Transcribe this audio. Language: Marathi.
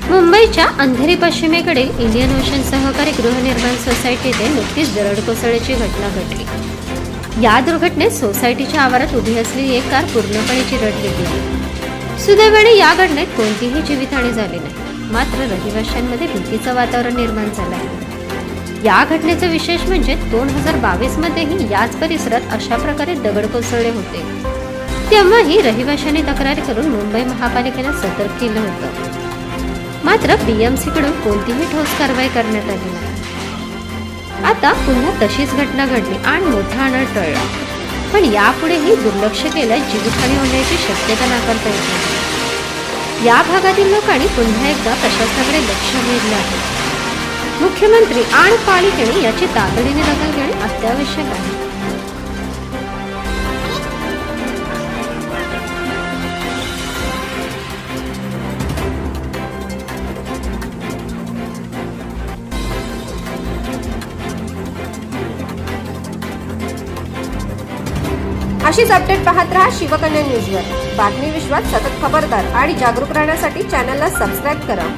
मुंबईच्या अंधेरी पश्चिमेकडील इंडियन ओशन सहकारी गृहनिर्माण सोसायटी येथे नुकतीच दरड कोसळल्याची घटना घडली। या दुर्घटनेत सोसायटीच्या आवारात उभी असलेली एक कार पूर्णपणे चिरडली गेली। सुदैवाने या घटनेत कोणतीही जीवितहानी झाली नाही, मात्र रहिवाशांमध्ये भीतीचं वातावरण निर्माण झालं आहे। या घटनेचं विशेष म्हणजे 2022 मध्येही याच परिसरात अशा प्रकारे दगड कोसळले होते। तेव्हाही रहिवाशांनी तक्रार करून मुंबई महापालिकेला सतर्क केलं होतं, मात्र बीएमसी कडून कोणतीही ठोस कारवाई करण्यात आली नाही। आता पुन्हा तशीच घटना घडली आणि मोठा अनर्थ टळला, पण यापुढेही दुर्लक्ष केल्यास जीवितहानी होण्याची शक्यता नाकारता येत नाही। या भागातील लोकांनी पुन्हा एकदा प्रशासनाकडे लक्ष वेधलं आहे। मुख्यमंत्री आणि पालिकेने याची तातडीने दखल घेणे अत्यावश्यक आहे। अशीच अपडेट पाहत रहा शिवकन्या न्यूजवर। बातमी विश्वात सतत खबरदार आणि जागरूक राहण्यासाठी चॅनलला सबस्क्राईब करा।